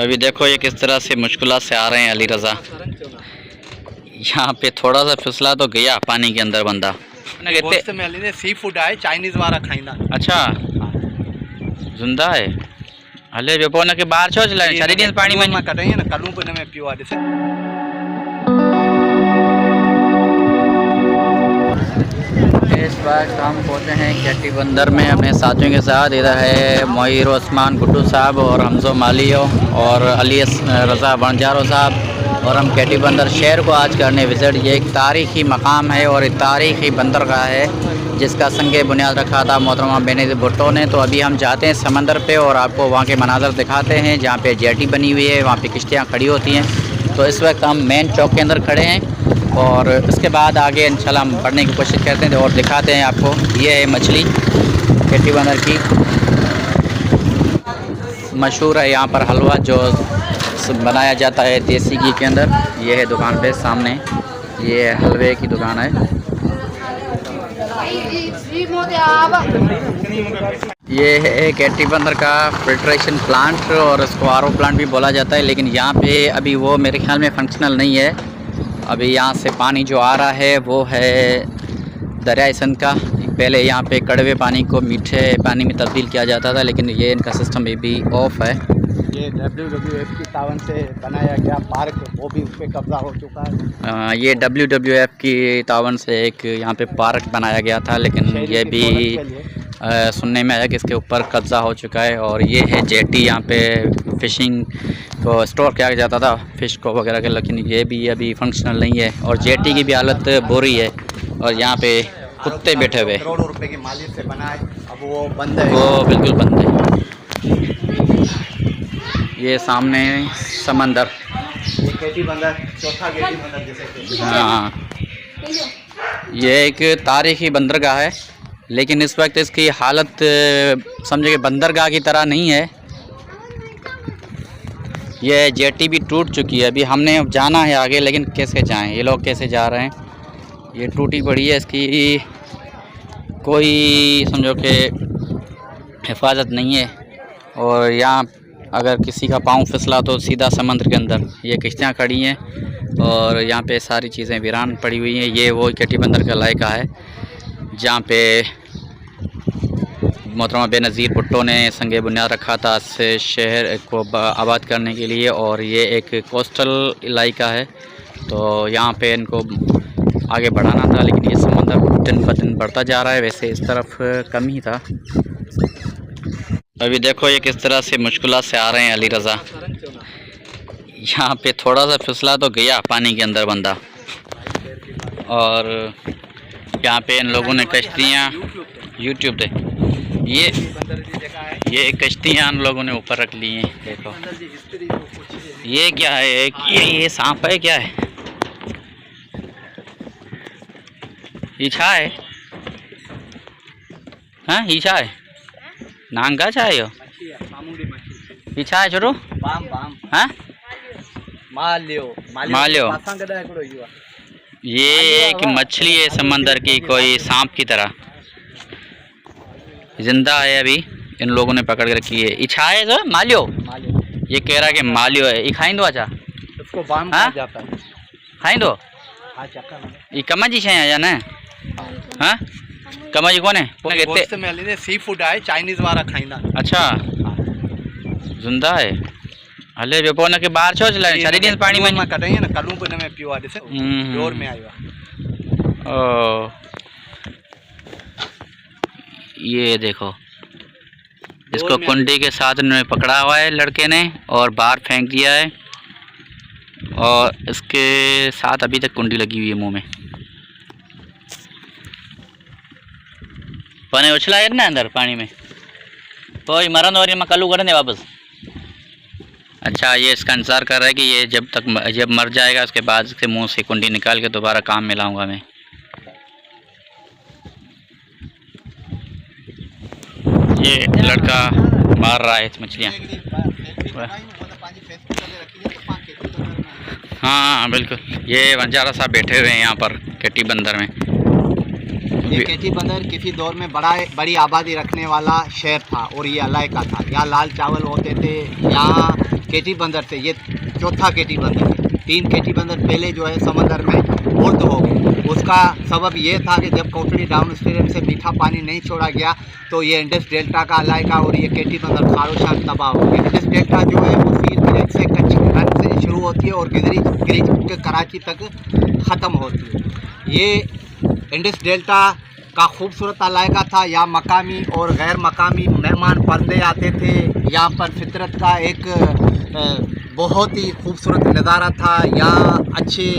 अभी देखो ये किस तरह से मुश्किलात से आ रहे हैं अली रज़ा। यहाँ पे थोड़ा सा फिसला तो गया पानी के अंदर बंदा। सी फूड आए चाइनीज वाला खाइंदा। अच्छा जिंदा है हले जो पोना के बाहर छो चला शरीर पानी में कटाई ना कलू पे में पियो आदि से। इस वक्त हम पहुँचे हैं केटी बंदर में अपने साथियों के साथ। इधर है मोहिर उस्मान गुड्डू साहब और हमजो मालियो और अली रज़ा बनजारो साहब और हम केटी बंदर शहर को आज करने विज़िट। ये एक तारीख़ी मकाम है और एक तारीख़ी बंदरगाह है जिसका संगे बुनियाद रखा था मोहतरमा बेनज़ीर भुट्टो ने। तो अभी हम जाते हैं समंदर पे और आपको वहाँ के मनाज़र दिखाते हैं जहाँ पे जेटी बनी हुई है, वहाँ पे किश्तियाँ खड़ी होती हैं। तो इस वक्त हम मेन चौक के अंदर खड़े हैं और इसके बाद आगे इंशाल्लाह हम बढ़ने की कोशिश करते हैं और दिखाते हैं आपको। ये है मछली केटी बंदर की, मशहूर है यहाँ पर हलवा जो बनाया जाता है देसी घी के अंदर। ये है दुकान पे सामने, ये हलवे की दुकान है। ये है केटी बंदर का फिल्ट्रेशन प्लांट और इसको आरओ प्लांट भी बोला जाता है, लेकिन यहाँ पे अभी वो मेरे ख्याल में फंक्शनल नहीं है। अभी यहाँ से पानी जो आ रहा है वो है दरिया सिंध का। पहले यहाँ पे कड़वे पानी को मीठे पानी में तब्दील किया जाता था, लेकिन ये इनका सिस्टम अभी ऑफ है। ये WWF की तावन से बनाया गया पार्क, वो भी उस पर कब्जा हो चुका है। ये WWF की तावन से एक यहाँ पे पार्क बनाया गया था, लेकिन ये भी सुनने में आया कि इसके ऊपर कब्ज़ा हो चुका है। और ये है जेटी, यहाँ पे फ़िशिंग को स्टोर किया जाता था फ़िश को वगैरह के, लेकिन ये भी अभी फंक्शनल नहीं है और जेटी की भी हालत बुरी है। और यहाँ पे कुत्ते बैठे हुए, करोड़ों रुपए की मालियत से बना है, अब वो बंद है, वो बिल्कुल बंद है। ये सामने समंदर, ये केटी बंदर चौथा केटी बंदर जैसे। हाँ, ये एक तारीख़ी बंदरगाह है, लेकिन इस वक्त इसकी हालत समझे कि बंदरगाह की तरह नहीं है। ये जेटी भी टूट चुकी है। अभी हमने जाना है आगे, लेकिन कैसे जाएं, ये लोग कैसे जा रहे हैं। ये टूटी पड़ी है, इसकी कोई समझो कि हिफाजत नहीं है। और यहाँ अगर किसी का पाँव फिसला तो सीधा समुद्र के अंदर। ये किश्तियाँ खड़ी हैं और यहाँ पे सारी चीज़ें वीरान पड़ी हुई हैं। ये वो केटी बंदर का इलाका है जहाँ पे मोहतरमा बेनज़ीर भुट्टो ने संगे बुनियाद रखा था इस शहर को आबाद करने के लिए। और ये एक कोस्टल इलाका है, तो यहाँ पे इनको आगे बढ़ाना था, लेकिन ये समंदर दिन ब दिन बढ़ता जा रहा है। वैसे इस तरफ कम ही था। अभी देखो ये किस तरह से मुश्किलात से आ रहे हैं अली रज़ा। यहाँ पे थोड़ा सा फिसला तो गया पानी के अंदर बंदा। और यहाँ पे इन लोगों ने कश्तियाँ यूट्यूब पे ये कश्तियाँ इन लोगों ने ऊपर रख ली हैं। देखो ये क्या है, ये सांप है क्या है, ईछा है, हाँ ईछा है, नांगा चाहे हो ईछा है छोरो, हाँ मालियो। ये एक मछली है समंदर की, कोई सांप की तरह जिंदा है। अभी इन लोगों ने पकड़ कर रखी है। इच्छा है जो मालियो, ये कह रहा है कि मालियो है। ये खाई दो, अच्छा उसको बाम कहा जाता है, खाई दो। ये कमाजी छे या ना, हाँ कमाजी कौन है, कहते हैं सी फूड आए चाइनीज वाला खाइंदा। अच्छा जिंदा है हले जो पोना के बाहर छो चला शरीर पानी में कटाई ना कलू पे में पियो आदि से जोर में आया। ओ ये देखो इसको कुंडी के साथ इन्होंने पकड़ा हुआ है लड़के ने और बाहर फेंक दिया है। और इसके साथ अभी तक कुंडी लगी हुई है मुंह में। पानी उछला है ना अंदर पानी में, कोई मरन और मैं कलू करने वापस। अच्छा ये इसका इंतज़ार कर रहा है कि ये जब मर जाएगा उसके बाद इसके मुंह से कुंडी निकाल के दोबारा काम में लाऊंगा मैं। ये लड़का मार रहा है इस मछलियाँ। हाँ बिल्कुल, ये बंजारा साहब बैठे हुए हैं यहाँ पर केटी बंदर में। ये केटी बंदर किसी दौर में बड़ी आबादी रखने वाला शहर था और ये इलाका था। यहाँ लाल चावल होते थे, यहाँ केटी बंदर से, ये चौथा केटी बंदर है। 3 केटी बंदर पहले जो है समंदर में मुर्द हो गए। उसका सबब ये था कि जब कोटड़ी डाउन स्ट्रीम से मीठा पानी नहीं छोड़ा गया तो ये इंडस डेल्टा का इलाका और ये केटी बंदर खारोशान तबाह हो गया। इंडस डेल्टा जो है वो पीर ब्रिज से कच्छ रन से शुरू होती है और गिरिज कराची तक ख़त्म होती है। ये इंडस डेल्टा का खूबसूरत इलाका था। यहाँ मकामी और गैर मकामी मेहमान पर्दे आते थे। यहाँ पर फितरत का एक बहुत ही खूबसूरत नज़ारा था। यहाँ अच्छी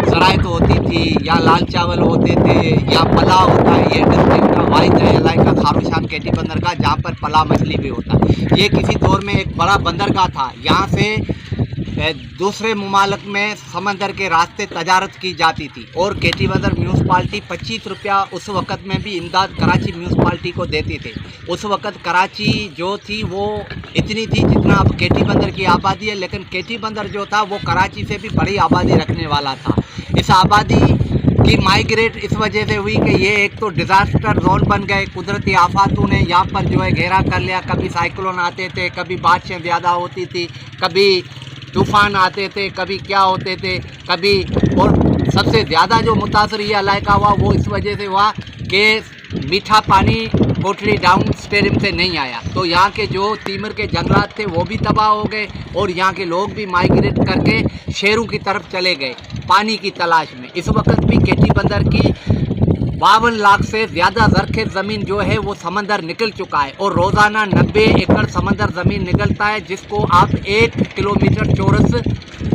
ज़रायत होती थी, यहाँ लाल चावल होते थे, यहाँ पला होता है। ये डिस्ट्रिक्ट का वाहिद इलाका खारोशान केटी बंदर का जहाँ पर पला मछली भी होता है। ये किसी दौर में एक बड़ा बंदरगाह था। यहाँ से दूसरे मुमालिक में समंदर के रास्ते तजारत की जाती थी और केटी बंदर म्यूनसिपाल्टी 25 रुपया उस वक़्त में भी इमदाद कराची म्यूनसिपाल्टी को देती थी। उस वक़्त कराची जो थी वो इतनी थी जितना अब केटी बंदर की आबादी है, लेकिन केटी बंदर जो था वो कराची से भी बड़ी आबादी रखने वाला था। इस आबादी की माइग्रेट इस वजह से हुई कि ये एक तो डिज़ास्टर जोन बन गए। कुदरती आफातों ने यहाँ पर जो है घेरा कर लिया। कभी साइक्लोन आते थे, कभी बारिशें ज़्यादा होती थी, कभी तूफ़ान आते थे, कभी क्या होते थे, कभी। और सबसे ज़्यादा जो मुतासर ये इलाका हुआ वो इस वजह से हुआ कि मीठा पानी कोटड़ी डाउन स्ट्रीम से नहीं आया, तो यहाँ के जो तीमर के जंगलात थे वो भी तबाह हो गए और यहाँ के लोग भी माइग्रेट करके शहरों की तरफ चले गए पानी की तलाश में। इस वक्त भी केटी बंदर की 52 लाख से ज़्यादा ज़रख़ेज़ ज़मीन जो है वो समंदर निकल चुका है और रोज़ाना 90 एकड़ समंदर ज़मीन निकलता है, जिसको आप 1 किलोमीटर चौरस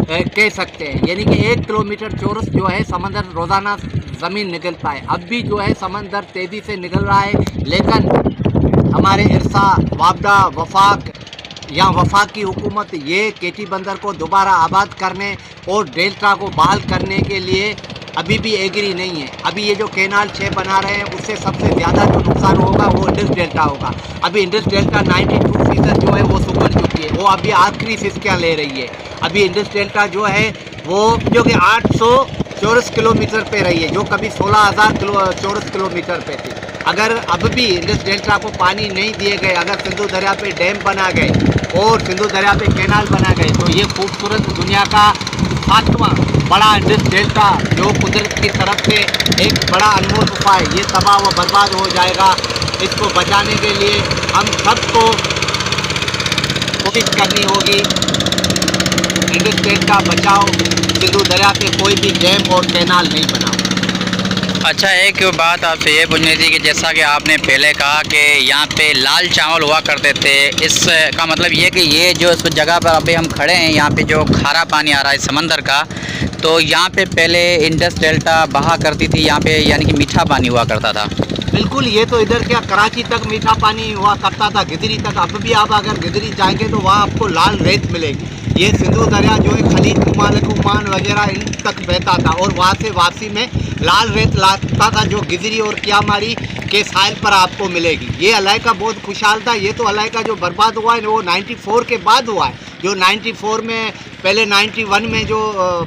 कह सकते हैं। यानी कि 1 किलोमीटर चौरस जो है समंदर रोज़ाना ज़मीन निकलता है। अब भी जो है समंदर तेज़ी से निकल रहा है, लेकिन हमारे इरसा वापडा वफाक या वफाक की हुकूमत ये केटी बंदर को दोबारा आबाद करने और डेल्टा को बहाल करने के लिए अभी भी एग्री नहीं है। अभी ये जो कैनाल 6 बना रहे हैं उससे सबसे ज़्यादा जो नुकसान होगा वो इंडस डेल्टा होगा। अभी इंडस डेल्टा 92% जो है वो सुधर चुकी है, वो अभी आखिरी सिस्कियाँ ले रही है। अभी इंडस डेल्टा जो है वो जो कि 800 चौरस किलोमीटर पे रही है, जो कभी 16,000 चौरस किलोमीटर पे थी। अगर अब भी इंडस डेल्टा को पानी नहीं दिए गए, अगर सिंधु दरिया पे डैम बना गए और सिंधु दरिया पे कैनाल बना गए, तो ये खूबसूरत दुनिया का 7वां बड़ा इंडस डेल्टा जो कुदरत की तरफ से एक बड़ा अनमोल तोहफा है, ये तबाह व बर्बाद हो जाएगा। इसको बचाने के लिए हम सबको कोशिश करनी होगी। इंडस डेल्टा बचाओ, सिंधु दरिया पे कोई भी डैम और कैनाल नहीं बनाओ। अच्छा, एक बात आपसे ये पूछनी थी कि जैसा कि आपने पहले कहा कि यहाँ पे लाल चावल हुआ करते थे, इसका मतलब ये कि ये जो इस जगह पर अभी हम खड़े हैं, यहाँ पे जो खारा पानी आ रहा है समंदर का, तो यहाँ पे पहले इंडस डेल्टा बहा करती थी यहाँ पे, यानी कि मीठा पानी हुआ करता था। बिल्कुल, ये तो इधर क्या कराची तक मीठा पानी हुआ करता था, गिदरी तक। अब भी आप अगर गिदरी जाएंगे तो वहाँ आपको लाल रेत मिलेगी। ये सिंधु दरिया जो है खलीज मुमालिक ओमान वगैरह इन तक बहता था और वहाँ से वापसी में लाल रेत लाता था, जो गिदरी और कियामारी के साहिल पर आपको मिलेगी। ये इलाका बहुत खुशहाल था। ये तो इलाका जो बर्बाद हुआ है वो 94 के बाद हुआ है। जो 94 में, पहले 91 में जो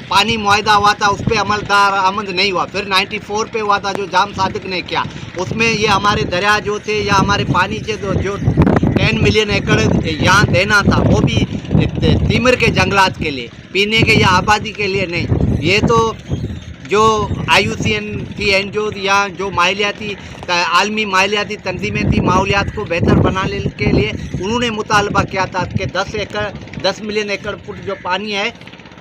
पानी मुआहदा हुआ था उस पर अमलदार आमद नहीं हुआ, फिर 94 पे हुआ था जो जाम सादिक ने किया। उसमें ये हमारे दरिया जो थे या हमारे पानी के जो 10 मिलियन एकड़ यहाँ देना था, वो भी तीमर के जंगलात के लिए, पीने के या आबादी के लिए नहीं। ये तो जो IUCN की एनजीओ या जो माहौलियाती आलमी माहौलियाती तंजीमें थी, माहौलियात को बेहतर बनाने के लिए उन्होंने मुतालबा किया था कि 10 मिलियन एकड़ फुट जो पानी है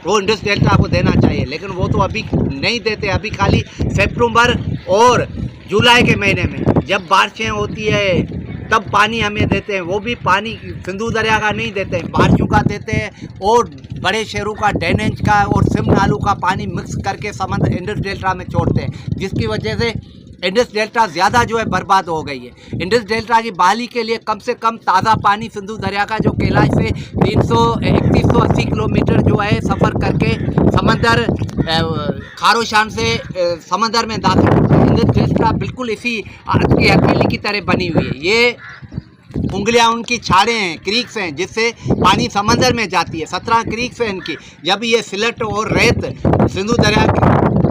वो इंडस डेल्टा को देना चाहिए, लेकिन वो तो अभी नहीं देते। अभी खाली सितंबर और जुलाई के महीने में जब बारिशें होती है तब पानी हमें देते हैं, वो भी पानी सिंधु दरिया का नहीं देते हैं, बारिशों का देते हैं और बड़े शहरों का, ड्रेनेज का और सिम नालू का पानी मिक्स करके समंदर इंडस डेल्टा में छोड़ते हैं, जिसकी वजह से इंडस डेल्टा ज़्यादा जो है बर्बाद हो गई है। इंडस डेल्टा की बहाली के लिए कम से कम ताज़ा पानी सिंधु दरिया का जो कैलाश से 3180 किलोमीटर जो है सफ़र करके समंदर खारोशान से समंदर में दाखिल, इंडस डेल्टा बिल्कुल इसी की हथेली की तरह बनी हुई है। ये उंगलियां उनकी छाड़ें हैं, क्रीक्स हैं, जिससे पानी समंदर में जाती है। 17 क्रीक्स हैं इनकी। जब ये सिलट और रेत सिंधु दरिया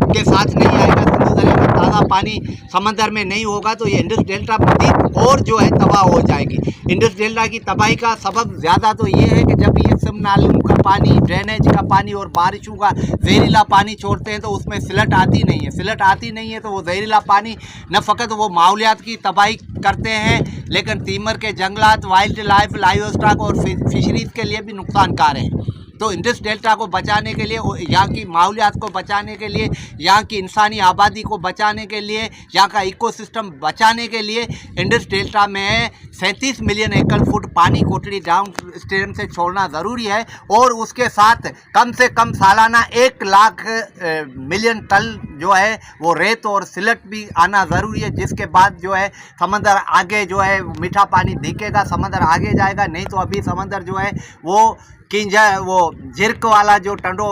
के साथ नहीं आएगा, सिंधु दरिया का ताज़ा पानी समंदर में नहीं होगा, तो ये इंडस डेल्टा मज़ीद और जो है तबाह हो जाएगी। इंडस डेल्टा की तबाही का सबब ज़्यादा तो ये है कि जब ये नालों का पानी, ड्रेनेज का पानी और बारिशों का जहरीला पानी छोड़ते हैं तो उसमें सिलट आती नहीं है। सिलट आती नहीं है तो वो जहरीला पानी न फ़कत वो माहौलियात की तबाही करते हैं, लेकिन तीमर के जंगलात, वाइल्ड लाइफ, लाइव स्टॉक और फिशरीज़ के लिए भी नुकसानकार हैं। तो इंडस डेल्टा को बचाने के लिए, यहाँ की माहौलियात को बचाने के लिए, यहाँ की इंसानी आबादी को बचाने के लिए, यहाँ का इकोसिस्टम बचाने के लिए इंडस डेल्टा में 37 मिलियन एकड़ फुट पानी कोटड़ी डाउन स्ट्रीम से छोड़ना ज़रूरी है और उसके साथ कम से कम सालाना 1 लाख मिलियन टन जो है वो रेत और सिलट भी आना ज़रूरी है, जिसके बाद जो है समंदर आगे जो है मीठा पानी दिखेगा, समंदर आगे जाएगा। नहीं तो अभी समंदर जो है वो वो झिरक वाला जो टंडो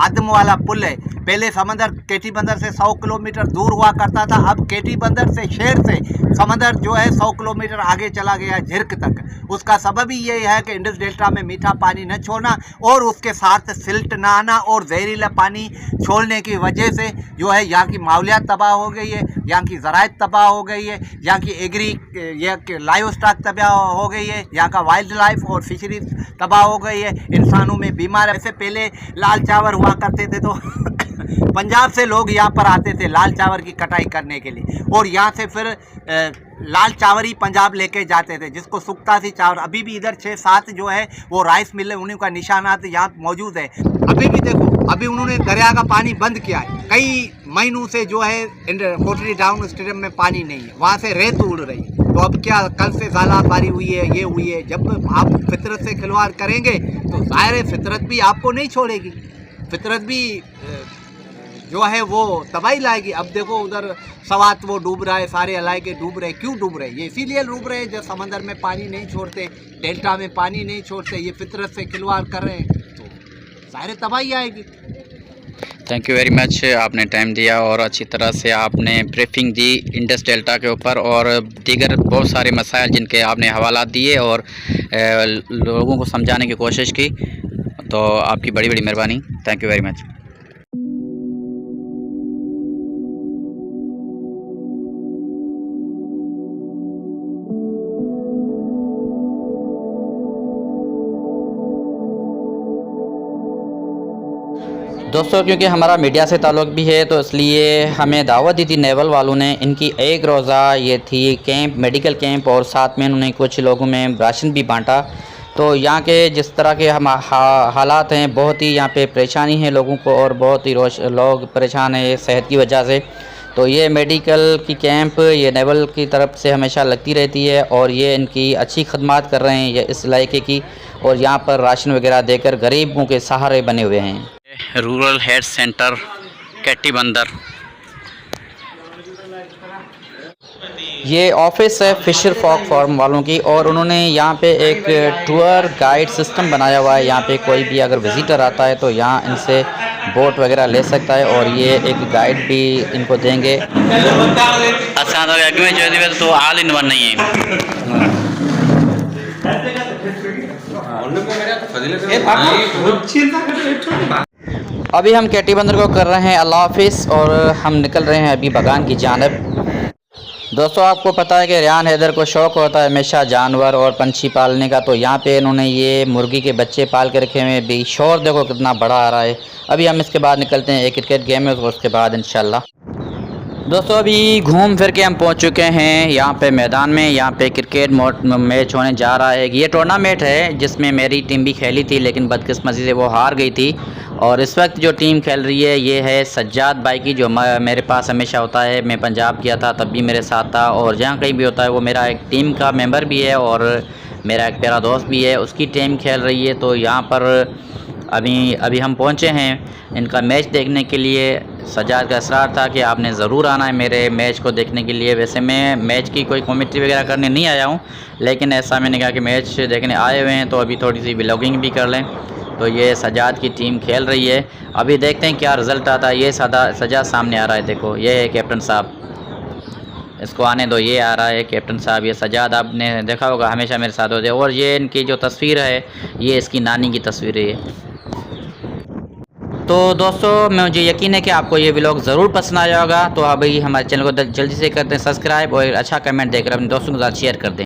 आदम वाला पुल है, पहले समंदर केटी बंदर से 100 किलोमीटर दूर हुआ करता था, अब केटी बंदर से शहर से समंदर जो है 100 किलोमीटर आगे चला गया झिरक तक। उसका सबब ही यही है कि इंडस डेल्टा में मीठा पानी न छोड़ना और उसके साथ सिल्ट ना आना और जहरीला पानी छोड़ने की वजह से जो है यहाँ की माहौलियात तबाह हो गई है, यहाँ की ज़राअत तबाह हो गई है, यहाँ की लाइव स्टॉक तबाह हो गई है, यहाँ का वाइल्ड लाइफ और फिशरीज तबाह हो गई है, इंसानों में बीमार। ऐसे पहले लाल चावल हुआ करते थे तो पंजाब से लोग यहाँ पर आते थे लाल चावल की कटाई करने के लिए और यहाँ से फिर लाल चावल ही पंजाब लेके जाते थे, जिसको सुक्ता सी चावल। अभी भी इधर 6-7 जो है वो राइस मिल, उन्हीं का निशानात यहाँ मौजूद है। अभी भी देखो, अभी उन्होंने दरिया का पानी बंद किया है, कई महीनों से जो है कोटड़ी डाउन स्टेडियम में पानी नहीं है, वहाँ से रेत उड़ रही है। तो अब क्या, कल से ज़्यादाबारी हुई है, ये हुई है। जब आप फितरत से खिलवाड़ करेंगे तो ज़ाहिर है फितरत भी आपको नहीं छोड़ेगी, फितरत भी जो है वो तबाही लाएगी। अब देखो उधर सवात वो डूब रहा है, सारे इलाके डूब रहे। क्यों डूब रहे? ये इसीलिए डूब रहे हैं जब समंदर में पानी नहीं छोड़ते, डेल्टा में पानी नहीं छोड़ते, ये फितरत से खिलवाड़ कर रहे हैं तो ज़ाहिर तबाही आएगी। थैंक यू वेरी मच, आपने टाइम दिया और अच्छी तरह से आपने ब्रीफिंग दी इंडस डेल्टा के ऊपर और दीगर बहुत सारे मसाइल जिनके आपने हवाला दिए और लोगों को समझाने की कोशिश की। तो आपकी बड़ी बड़ी मेहरबानी। Thank you very much. दोस्तों, क्योंकि हमारा मीडिया से ताल्लुक़ भी है तो इसलिए हमें दावत दी थी नेवल वालों ने। इनकी एक रोज़ा ये थी कैंप, मेडिकल कैंप, और साथ में उन्होंने कुछ लोगों में राशन भी बांटा। तो यहाँ के जिस तरह के हम हालात हैं, बहुत ही यहाँ पे परेशानी है लोगों को और बहुत ही लोग परेशान हैं सेहत की वजह से। तो ये मेडिकल की कैंप ये नेवल की तरफ से हमेशा लगती रहती है और ये इनकी अच्छी खदमात कर रहे हैं ये इस इलाके की, और यहाँ पर राशन वगैरह देकर गरीबों के सहारे बने हुए हैं। रूरल हेल्थ सेंटर केटी बंदर, ये ऑफिस है फिशर फॉक फार्म वालों की, और उन्होंने यहाँ पे एक टूर गाइड सिस्टम बनाया हुआ है। यहाँ पे कोई भी अगर विज़िटर आता है तो यहाँ इनसे बोट वगैरह ले सकता है और ये एक गाइड भी इनको देंगे। तो ऑल इन वन नहीं है। अभी हम केटी बंदर को कर रहे हैं अल्लाह हाफिज़ और हम निकल रहे हैं अभी बगान की जानिब। दोस्तों, आपको पता है कि रियान हैदर को शौक़ होता है हमेशा जानवर और पंछी पालने का, तो यहाँ पे इन्होंने ये मुर्गी के बच्चे पाल के रखे हुए हैं। भी शोर देखो कितना बड़ा आ रहा है। अभी हम इसके बाद निकलते हैं, एक क्रिकेट गेम है उसके बाद इंशाल्लाह। दोस्तों, अभी घूम फिर के हम पहुँच चुके हैं यहाँ पे मैदान में। यहाँ पे क्रिकेट मैच होने जा रहा है। ये टूर्नामेंट है जिसमें मेरी टीम भी खेली थी, लेकिन बदकिस्मती से वो हार गई थी। और इस वक्त जो टीम खेल रही है ये है सज्जाद भाई की, जो मेरे पास हमेशा होता है। मैं पंजाब गया था तब भी मेरे साथ था, और जहाँ कहीं भी होता है वो मेरा एक टीम का मेंबर भी है और मेरा एक प्यारा दोस्त भी है। उसकी टीम खेल रही है। तो यहाँ पर अभी हम पहुँचे हैं इनका मैच देखने के लिए। सज्जाद का इसरार था कि आपने ज़रूर आना है मेरे मैच को देखने के लिए। वैसे मैं मैच की कोई कमेंट्री वगैरह करने नहीं आया हूँ, लेकिन ऐसा मैंने कहा कि मैच देखने आए हुए हैं तो अभी थोड़ी सी व्लॉगिंग भी कर लें। तो ये सज्जाद की टीम खेल रही है। अभी देखते हैं क्या रिज़ल्ट आता है। ये सज्जाद सामने आ रहा है, देखो ये है कैप्टन साहब, इसको आने दो। ये आ रहा है कैप्टन साहब, ये सज्जाद आपने देखा होगा हमेशा मेरे साथ होते हैं। और ये इनकी जो तस्वीर है ये इसकी नानी की तस्वीर है। तो दोस्तों, मुझे यकीन है कि आपको ये व्लॉग ज़रूर पसंद आया होगा। तो अभी हमारे चैनल को जल्दी से करते हैं सब्सक्राइब और अच्छा कमेंट देकर अपने दोस्तों के साथ शेयर कर दें।